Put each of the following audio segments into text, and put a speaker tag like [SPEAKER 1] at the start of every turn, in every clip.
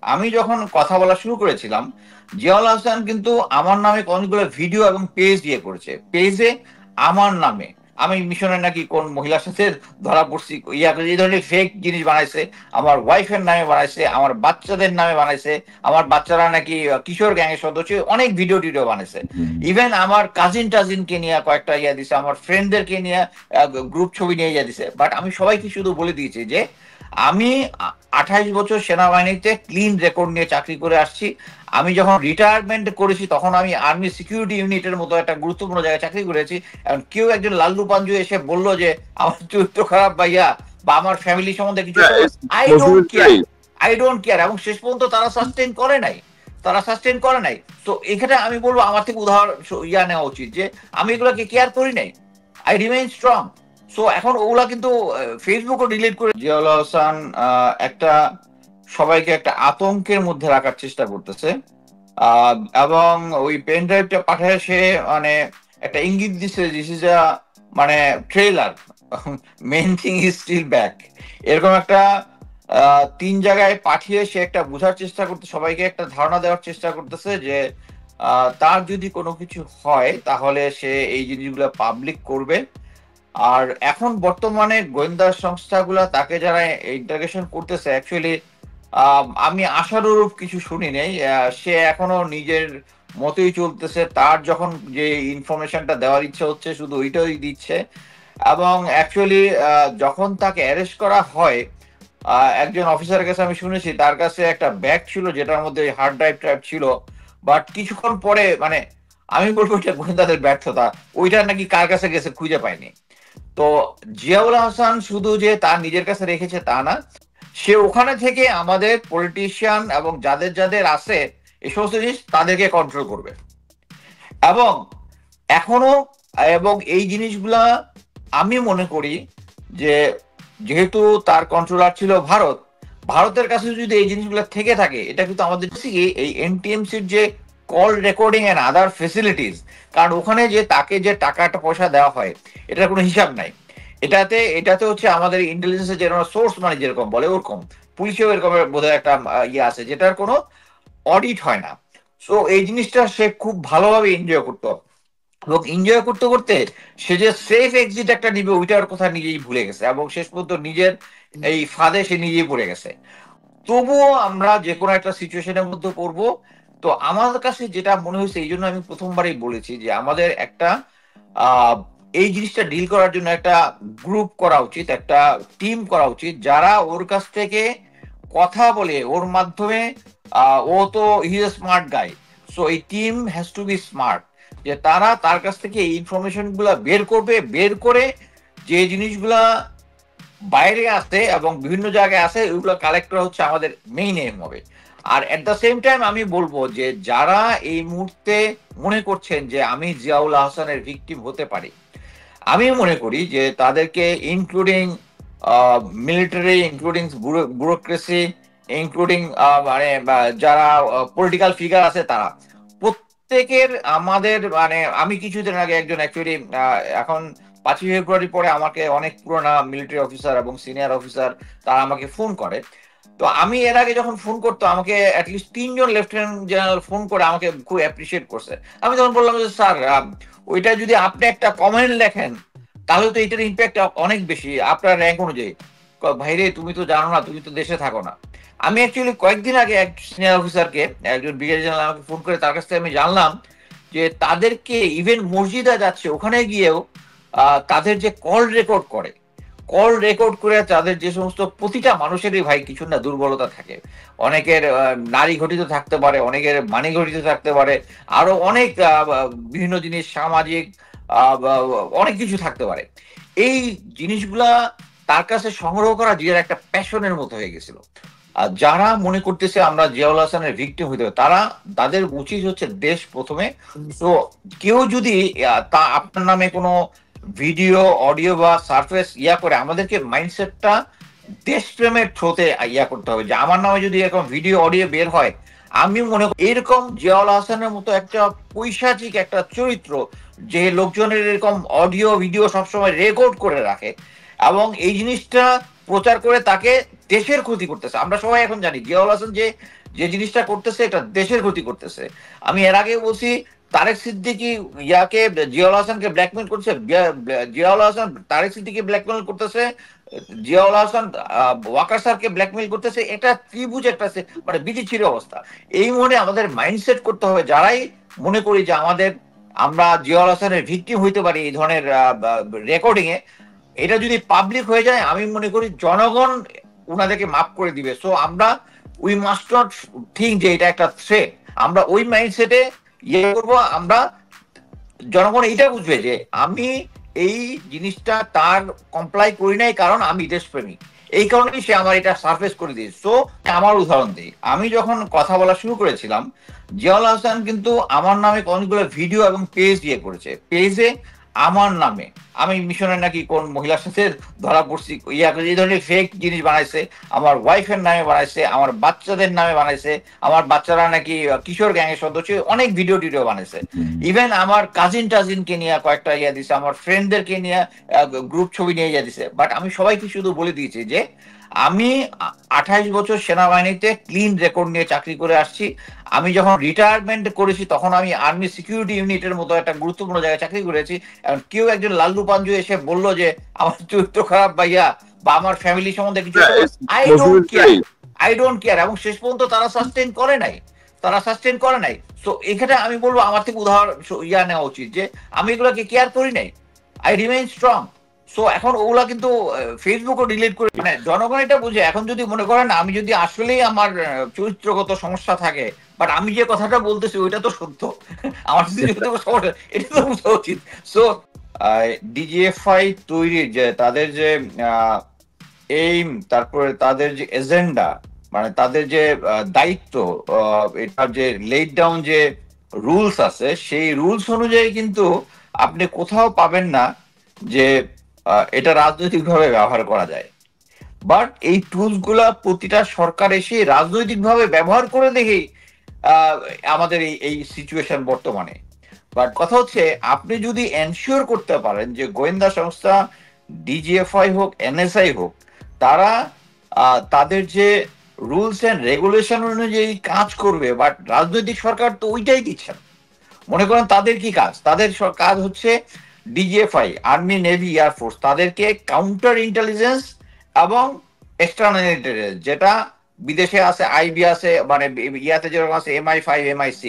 [SPEAKER 1] আমি যখন কথা বলা শুরু করেছিলাম, জিয়াউল হাসান কিন্তু আমার নামে অনেকগুলো ভিডিও এবং পেজ দিয়ে করেছে, পেজে আমার নামে আমি মিশনে নাকি কোন মহিলার সাথে ধরা পড়ছি, এই ধরনের ফেক জিনিস বানাইছে, আমার ওয়াইফের নামে বানাইছে, আমার বাচ্চাদের নামে বানাইছে, আমার বাচ্চারা নাকি কিশোর গ্যাংয়ের সদস্য, অনেক ভিডিও টিডিও বানাইছে।
[SPEAKER 2] হুম।
[SPEAKER 1] ইভেন আমার কাজিন টাজিনকে নিয়ে কয়েকটা ইয়া দিছে, আমার ফ্রেন্ডদেরকে নিয়ে গ্রুপ ছবি নিয়ে ইয়া দিছে। বাট আমি সবাইকে শুধু বলে দিয়েছি যে আমি 28 বছর সেনাবাহিনীতে ক্লিন রেকর্ড নিয়ে চাকরি করে আসছি। আমি যখন রিটায়ারমেন্ট করেছি তখন আমি আর্মি সিকিউরিটি ইউনিটের মতো একটা গুরুত্বপূর্ণ জায়গায় চাকরি করেছি। এখন কেউ একজন লাল্লু পাঞ্জু এসে বললো যে আমার চরিত্র খারাপ ভাইয়া, বা আমার ফ্যামিলি সম্বন্ধে কিছু একটা, আই ডোন্ট
[SPEAKER 2] মফিজুল
[SPEAKER 1] কেয়ার,
[SPEAKER 2] ভাই,
[SPEAKER 1] আই ডোন্ট কেয়ার। এবং শেষ পর্যন্ত তারা সাস্টেন করে নাই, তারা সাস্টেন করে নাই। তো এখানে আমি বলবো আমার থেকে উদাহরণ ইয়া নেওয়া উচিত যে আমি এগুলোকে কেয়ার করি নাই, আই রিমেইন স্ট্রং। সো এখন ওগুলা কিন্তু ফেসবুকও ডিলিট করে। জিয়াউল হাসান একটা সবাইকে একটা আতঙ্কের মধ্যে রাখার চেষ্টা করতেছে। আহ, এবং ওই পেন ড্রাইভটা পাঠায় সে মানে একটা ইঙ্গিত দিচ্ছে, দিস ইজ আ মানে trailer, main thing is still back, এরকম একটা তিন জায়গায় পাঠিয়ে সে একটা বোঝার চেষ্টা করতে, সবাইকে একটা ধারণা দেওয়ার চেষ্টা করতেছে যে তার যদি কোনো কিছু হয় তাহলে সে এই জিনিসগুলো পাবলিক করবে। আর এখন বর্তমানে গোয়েন্দা সংস্থাগুলা তাকে যারা ইন্টারগেশন করতেছে, অ্যাকচুয়ালি আমি আশানুরূপ কিছু শুনি নাই। সে এখনো নিজের মতোই চলতেছে, তার যখন যে ইনফরমেশনটা দেওয়ার ইচ্ছে হচ্ছে শুধু ওইটাই দিচ্ছে। এবং অ্যাকচুয়ালি যখন তাকে অ্যারেস্ট করা হয়, একজন অফিসারের কাছে আমি শুনেছি তার কাছে একটা ব্যাগ ছিল যেটার মধ্যে হার্ড ড্রাইভ টাইপ ছিল। বাট কিছুক্ষণ পরে মানে আমি বলবো এটা গোয়েন্দাদের ব্যর্থতা, ওইটা নাকি কার কাছে গেছে খুঁজে পায়নি। তো জিয়াউল হাসান শুধু যে তার নিজের কাছে রেখেছে তা না, সে ওখানে থেকে আমাদের পলিটিশিয়ান এবং যাদের যাদের আছে এই সমস্ত জিনিস তাদেরকে কন্ট্রোল করবে। এবং এখনো, এবং এই জিনিসগুলা আমি মনে করি যে যেহেতু তার কন্ট্রোলার ছিল ভারত, ভারতের কাছে যদি এই জিনিসগুলো থেকে থাকে, এটা কিন্তু আমাদের এই এনটিএমসির যে call recording and other facilities, কারণ ওখানে যে তাকে যে টাকাটা পয়সা দেওয়া হয় এটার কোনো হিসাব নাই। এটাতে এটাতে হচ্ছে আমাদের ইন্টেলিজেন্সের যেরকম সোর্স মানে যেরকম বলে ওরকম, পুলিশেও এরকম বোধহয় একটা ইয়ে আছে যেটার কোনো অডিট হয় না। সো এই জিনিসটা সে খুব ভালোভাবে এনজয় করতো, এবং এনজয় করতে করতে সে যে সেফ এক্সিট একটা নিবে ওইটার কথা নিজেই ভুলে গেছে, এবং শেষ পর্যন্ত নিজের এই ফাঁদে সে নিজেই পড়ে গেছে। তবুও আমরা যে কোনো একটা সিচুয়েশনের মধ্যে পড়বো। তো আমার কাছে যেটা মনে হয়েছে, এই জন্য আমি প্রথমবারই বলেছি যে আমাদের একটা আহ এই জিনিসটা ডিল করার জন্য একটা গ্রুপ করা উচিত, একটা টিম করা উচিত, যারা ওর কাছ থেকে কথা বলে ওর মাধ্যমে, ও তো he is a smart guy, so এই team has to be smart, যে তারা তার কাছ থেকে এই ইনফরমেশন গুলা বের করবে, বের করে যে জিনিসগুলা বাইরে আছে এবং বিভিন্ন জায়গায় আছে ওইগুলো কালেক্ট করা হচ্ছে আমাদের মেইন এম হবে। আর এট দ্য সেম টাইম আমি বলবো যে যারা এই মুহূর্তে মনে করছেন যে আমি জিয়াউল হাসানের ভিকটিম হতে পারি, আমি মনে করি যে তাদেরকে including military, including bureaucracy, including মানে যারা পলিটিক্যাল ফিগার আছে তারা প্রত্যেকের আমাদের মানে, আমি কিছুদিন আগে একজন অ্যাকচুয়ালি এখন 5ই ফেব্রুয়ারি পরে আমাকে অনেক পুরোনো মিলিটারি অফিসার এবং সিনিয়র অফিসার তারা আমাকে ফোন করে। তো আমি এর আগে যখন ফোন করতো আমাকে অ্যাটলিস্ট 3জন লেফটেন্যান্ট জেনারেল ফোন করে আমাকে খুব অ্যাপ্রিসিয়েট করছে। আমি তখন বললাম যে স্যার, ওইটা যদি আপনি একটা কমেন্ট লেখেন তাহলে তো এটার ইম্প্যাক্ট অনেক বেশি আপনার র্যাঙ্ক অনুযায়ী। ভাইরে তুমি তো জানো না, তুমি তো দেশে থাকো না। আমি অ্যাকচুয়ালি কয়েকদিন আগে এক সিনিয়র অফিসারকে, একজন ব্রিগেডিয়ার জেনারেল আমাকে ফোন করে, তার কাছ থেকে আমি জানলাম যে তাদেরকে ইভেন মসজিদে যাচ্ছে ওখানে গিয়েও তাদের যে কল রেকর্ড করে, কল রেকর্ড করে তাদের যে সমস্ত, প্রতিটা মানুষেরই ভাই কিছু না দুর্বলতা থাকে। অনেকের নারী ঘটিত থাকতে পারে, অনেকের মানি ঘটিত থাকতে পারে, আরো অনেক বিভিন্ন জিনিস সামাজিক অনেক কিছু থাকতে পারে। এই জিনিসগুলা তার কাছে সংগ্রহ করা জিয়ার একটা প্যাশনের মতো হয়ে গেছিল। আর যারা মনে করতেছে আমরা জিয়াউল হাসানের ভিকটিম হইতে হবে, তারা, তাদের উচিত হচ্ছে দেশ প্রথমে। তো কেউ যদি তা আপনার নামে কোনো ভিডিও, অডিও বা সারফেস ইয়া করে, আমাদেরকে মাইন্ডসেটটা দেশপ্রেমের থ্রোতে ইয়া করতে হবে, যে আমার নামে যদি এরকম ভিডিও অডিও বের হয়, আমি মনে করি এরকম জিয়াউল হাসানের মতো একটা পৈশাচিক একটা চরিত্র, যে লোকজনের এরকম অডিও ভিডিও সবসময় রেকর্ড করে রাখে এবং এই জিনিসটা প্রচার করে তাকে দেশের ক্ষতি করতেছে। আমরা সবাই এখন জানি জিয়াউল হাসান যে যে জিনিসটা করতেছে এটা দেশের ক্ষতি করতেছে। আমি এর আগে বলছি তারেক সিদ্দিকী ইয়াকে জিয়াউল হাসানকে ব্ল্যাকমেল করছে, জিয়াউল হাসান তারেক সিদ্দিকী ব্ল্যাকমেল করতেছে, জিয়াউল হাসান ওয়াকার স্যারকে ব্ল্যাকমেল করতেছে। এটা ত্রিভুজ একটা মানে বিচিত্র অবস্থা। এই মনে আমাদের মাইন্ডসেট করতে হবে, যারাই মনে করি যে আমরা জিয়াউল হাসানের ভিকটিম হইতে পারি এই ধরনের রেকর্ডিং এ, এটা যদি পাবলিক হয়ে যায় আমি মনে করি জনগণ উনাদেরকে মাফ করে দিবে। সো আমরা উই মাস্ট নট থিঙ্ক যে এটা একটা থ্রেট। আমরা ওই মাইন্ডসেটে করবো। আমরা জনগণ এইটা বুঝবে যে আমি এই জিনিসটা তার কমপ্লাই করি নাই কারণ আমি দেশপ্রেমী, এই কারণেই সে আমার এটা সার্ফেস করে দিয়েছে। সো আমার উদাহরণ দিই, আমি যখন কথা বলা শুরু করেছিলাম, জিয়াউল হাসান কিন্তু আমার নামে অনেকগুলো ভিডিও এবং পেজ দিয়ে করেছে। পেজে আমার নামে আমি মিশনের নাকি কোন মহিলার সাথে ধরা পড়ছি এই ধরনের ফেক জিনিস বানাইছে, আমার ওয়াইফের নামে বানাইছে, আমার বাচ্চাদের নামে বানাইছে, আমার বাচ্চারা নাকি কিশোর গ্যাংয়ের সদস্য, অনেক ভিডিও টিডিও বানাইছে। ইভেন আমার কাজিনকে নিয়ে কয়েকটা দিছে, আমার ফ্রেন্ডদেরকে নিয়ে গ্রুপ ছবি নিয়ে দিছে। বাট আমি সবাইকে শুধু বলে দিয়েছি যে আমি 28 বছর সেনাবাহিনীতে ক্লিন রেকর্ড নিয়ে চাকরি করে আসছি। আমি যখন রিটায়ারমেন্ট করেছি তখন আমি আর্মি সিকিউরিটি ইউনিটের মতো একটা গুরুত্বপূর্ণ জায়গায় চাকরি করেছি। কেউ একজন লাল্লু পাঞ্জু এসে বলল যে আমার চরিত্র খারাপ ভাইয়া বা আমার ফ্যামিলি সম্বন্ধে কিছু, আই ডোন্ট কেয়ার। এবং শেষ পর্যন্ত তারা সাস্টেইন করে নাই। তো এখানে আমি বলবো আমার থেকে উদাহরণ নেওয়া উচিত যে আমি এগুলোকে কেয়ার করি নাই, আই রিমেইন স্ট্রং। সো এখন ওগুলা কিন্তু ফেসবুকও ডিলিট করে, মানে জনগণ এটা বুঝে। এখন যদি মনে করেন আমি যদি আসলেই আমার চরিত্রগত সমস্যা থাকে, বাট আমি যে কথাটা বলতেছি ওইটা তো সত্য, আমার সমস্যা এটা তো বোঝা উচিত। সো ডিজিএফআই তৈরির যে তাদের যে এইম, তারপরে তাদের যে এজেন্ডা, মানে তাদের যে দায়িত্ব, এটার যে লেট ডাউন যে রুলস আছে, সেই রুলস অনুযায়ী কিন্তু আপনি কোথাও পাবেন না যে এটা রাজনৈতিকভাবে ব্যবহার করা যায়। বাট এই টুলস গুলা প্রতিটা সরকার এসে রাজনৈতিকভাবে ব্যবহার করে দেখেই আমাদের এই সিচুয়েশন বর্তমানে। বাট কথা হচ্ছে আপনি যদি এনশিওর করতে পারেন যে গোয়েন্দা সংস্থা ডিজিএফআই হোক এনএসআই হোক, তারা তাদের যে রুলস এন্ড রেগুলেশন অনুযায়ী কাজ করবে। বাট রাজনৈতিক সরকার তো ওইটাই দিচ্ছেন। মনে করেন তাদের কি কাজ? তাদের কাজ হচ্ছে ডিজিএফআই, আর্মি, নেভি, এয়ারফোর্স, তাদেরকে কাউন্টার ইন্টেলিজেন্স এবং এক্সটার্নাল ইন্টেলিজেন্স, যেটা বিদেশে আছে আইবি আছে, মানে ইয়াতে যেরকম আছে MI5 MI6,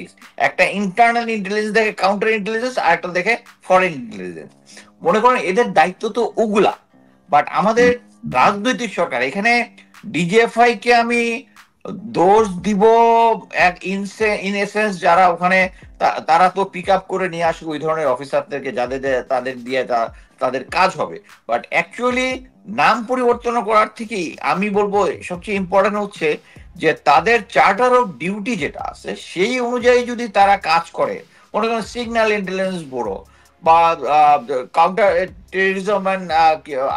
[SPEAKER 1] একটা ইন্টারনাল ইন্টেলিজেন্স দেখে কাউন্টার ইন্টেলিজেন্স, আর একটা দেখে ফরেন ইন্টেলিজেন্স। মনে করেন এদের দায়িত্ব তো ওগুলা। বাট আমাদের রাজনৈতিক সরকার, এখানে ডিজিএফআই কে আমি দোষ দিব এক ইন এসেন্স, যারা ওখানে তারা তো পিক আপ করে নিয়ে আসবে ওই ধরনের অফিসারদেরকে যাদের তাদের দিয়ে তাদের কাজ হবে। বাট অ্যাকচুয়ালি নাম পরিবর্তন করার থেকেই আমি বলবো সবচেয়ে ইম্পর্টেন্ট হচ্ছে যে তাদের চার্টার অফ ডিউটি যেটা আছে সেই অনুযায়ী যদি তারা কাজ করে। মনে করেন সিগন্যাল ইন্টেলিজেন্স ব্যুরো বা কাউন্টার টেররিজম,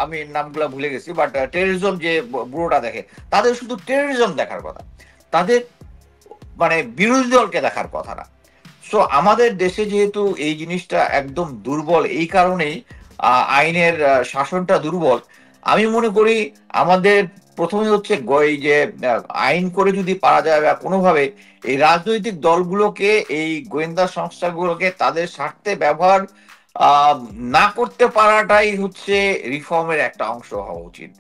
[SPEAKER 1] আমি নামগুলো ভুলে গেছি, বাট টেররিজম যে ব্যুরোটা দেখে, তাদের শুধু টেররিজম দেখার কথা, তাদের মানে বিরোধী দলকে দেখার কথা না। সো আমাদের দেশে যেহেতু এই জিনিসটা একদম দুর্বল, এই কারণেই আইনের শাসনটা দুর্বল। আমি মনে করি আমাদের প্রথমে হচ্ছে এই যে আইন করে যদি পারা যায় বা কোনোভাবে এই রাজনৈতিক দলগুলোকে, এই গোয়েন্দা সংস্থাগুলোকে তাদের স্বার্থে ব্যবহার না করতে পারাটাই হচ্ছে রিফর্মের একটা অংশ হওয়া উচিত।